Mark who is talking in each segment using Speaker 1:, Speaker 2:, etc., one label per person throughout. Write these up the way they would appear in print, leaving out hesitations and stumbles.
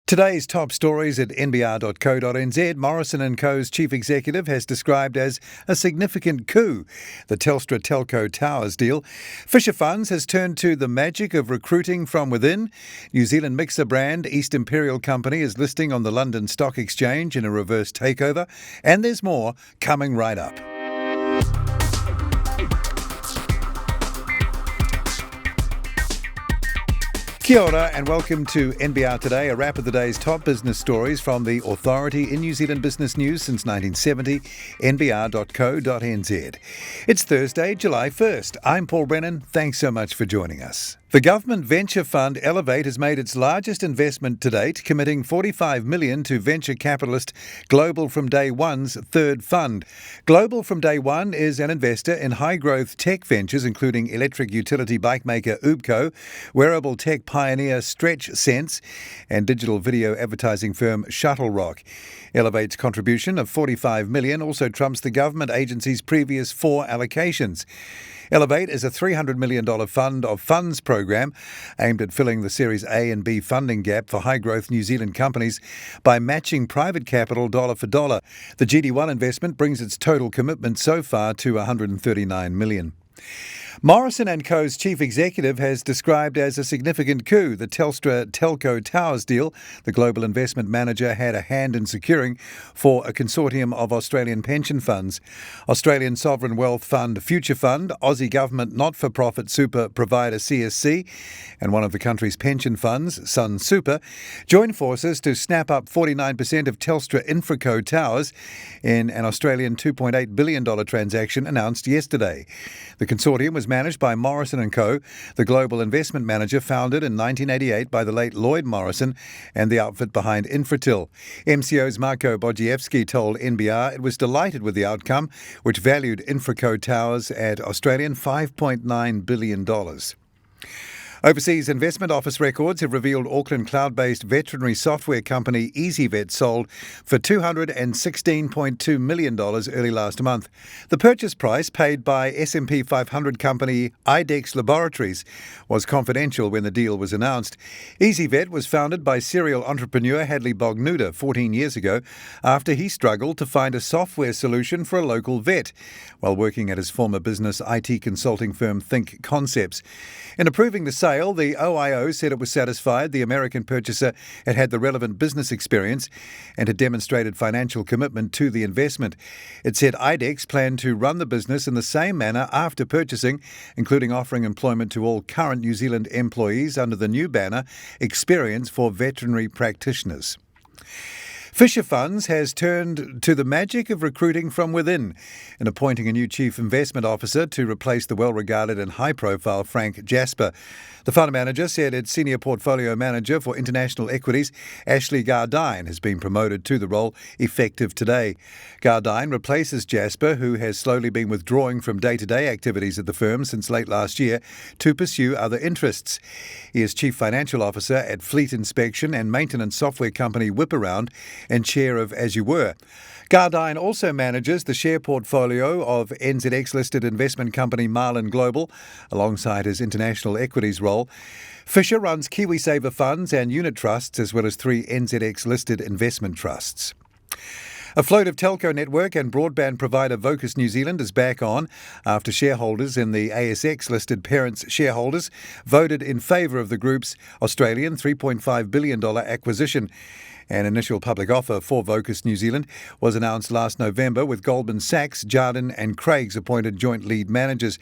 Speaker 1: Today's top stories at NBR.co.nz. Morrison and Co's chief executive has described as a significant coup the Telstra Telco Towers deal. Fisher Funds has turned to the magic of recruiting from within. New Zealand mixer brand East Imperial Company is listing on the London Stock Exchange in a reverse takeover. And there's more coming right up. Kia ora and welcome to NBR Today, a wrap of the day's top business stories from the authority in New Zealand business news since 1970, nbr.co.nz. It's Thursday, July 1st. I'm Paul Brennan. Thanks so much for joining us. The government venture fund Easyvet has made its largest investment to date, committing $45 million to venture capitalist Global from Day One's third fund. Global from Day One is an investor in high-growth tech ventures, including electric utility bike maker UBCO, wearable tech pioneer StretchSense, and digital video advertising firm ShuttleRock. Easyvet's contribution of $45 million also trumps the government agency's previous 4 allocations. Easyvet is a $300 million fund of funds program aimed at filling the Series A and B funding gap for high-growth New Zealand companies by matching private capital dollar for dollar. The GD1 investment brings its total commitment so far to $139 million. Morrison and Co's chief executive has described as a significant coup the Telstra Telco Towers deal the global investment manager had a hand in securing for a consortium of Australian pension funds. Australian Sovereign Wealth Fund Future Fund, Aussie government not-for-profit super provider CSC, and one of the country's pension funds, Sun Super, joined forces to snap up 49% of Telstra InfraCo Towers in an Australian $2.8 billion transaction announced yesterday. The consortium was managed by Morrison and Co, the global investment manager founded in 1988 by the late Lloyd Morrison and the outfit behind Infratil. MCO's Marko Bodziewski told NBR it was delighted with the outcome, which valued InfraCo Towers at Australian $5.9 billion. Overseas investment office records have revealed Auckland cloud-based veterinary software company Easyvet sold for $216.2 million early last month. The purchase price paid by S&P 500 company IDEX Laboratories was confidential when the deal was announced. Easyvet was founded by serial entrepreneur Hadley Bognuda 14 years ago after he struggled to find a software solution for a local vet while working at his former business IT consulting firm Think Concepts. In approving the sale, the OIO said it was satisfied the American purchaser had had the relevant business experience and had demonstrated financial commitment to the investment. It said IDEX planned to run the business in the same manner after purchasing, including offering employment to all current New Zealand employees under the new banner, Experience for Veterinary Practitioners. Fisher Funds has turned to the magic of recruiting from within in appointing a new chief investment officer to replace the well-regarded and high-profile Frank Jasper. The fund manager said its senior portfolio manager for international equities, Ashley Gardine, has been promoted to the role effective today. Gardine replaces Jasper, who has slowly been withdrawing from day-to-day activities at the firm since late last year to pursue other interests. He is chief financial officer at fleet inspection and maintenance software company Whiparound and chair of As You Were. Gardine also manages the share portfolio of NZX-listed investment company Marlin Global, alongside his international equities role. Fisher runs KiwiSaver funds and unit trusts, as well as 3 NZX-listed investment trusts. A float of telco network and broadband provider Vocus New Zealand is back on after shareholders in the ASX-listed parent's shareholders voted in favour of the group's Australian $3.5 billion acquisition. An initial public offer for Vocus New Zealand was announced last November with Goldman Sachs, Jarden and Craig's appointed joint lead managers.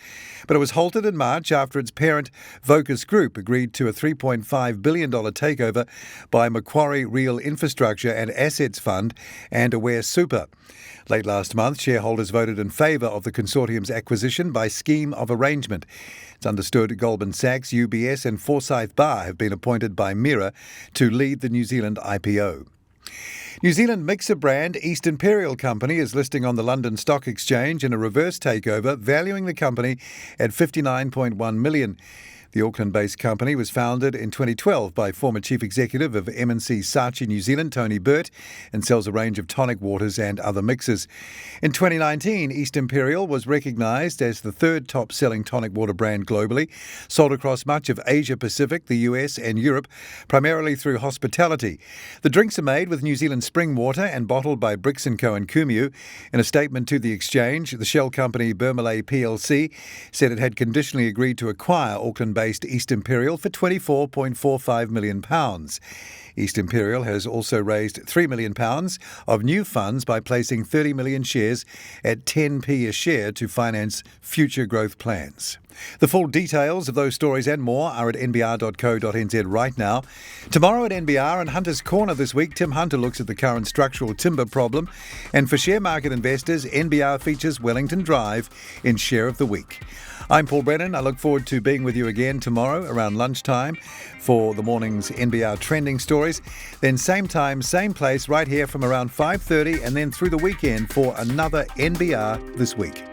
Speaker 1: But it was halted in March after its parent, Vocus Group, agreed to a $3.5 billion takeover by Macquarie Real Infrastructure and Assets Fund and Aware Super. Late last month, shareholders voted in favour of the consortium's acquisition by scheme of arrangement. It's understood Goldman Sachs, UBS and Forsyth Barr have been appointed by MIRA to lead the New Zealand IPO. New Zealand mixer brand East Imperial Company is listing on the London Stock Exchange in a reverse takeover, valuing the company at $59.1 million. The Auckland-based company was founded in 2012 by former chief executive of M&C Saatchi New Zealand, Tony Burt, and sells a range of tonic waters and other mixes. In 2019, East Imperial was recognised as the third top-selling tonic water brand globally, sold across much of Asia-Pacific, the US and Europe, primarily through hospitality. The drinks are made with New Zealand spring water and bottled by Morrison and Co and Kumeu. In a statement to the exchange, the shell company Bermelay plc said it had conditionally agreed to acquire Auckland-based East Imperial for £24.45 million. East Imperial has also raised £3 million of new funds by placing 30 million shares at 10p a share to finance future growth plans. The full details of those stories and more are at nbr.co.nz right now. Tomorrow at NBR and Hunter's Corner this week, Tim Hunter looks at the current structural timber problem. And for share market investors, NBR features Wellington Drive in Share of the Week. I'm Paul Brennan. I look forward to being with you again tomorrow around lunchtime for the morning's NBR Trending stories. Then same time, same place, right here from around 5:30 and then through the weekend for another NBR This Week.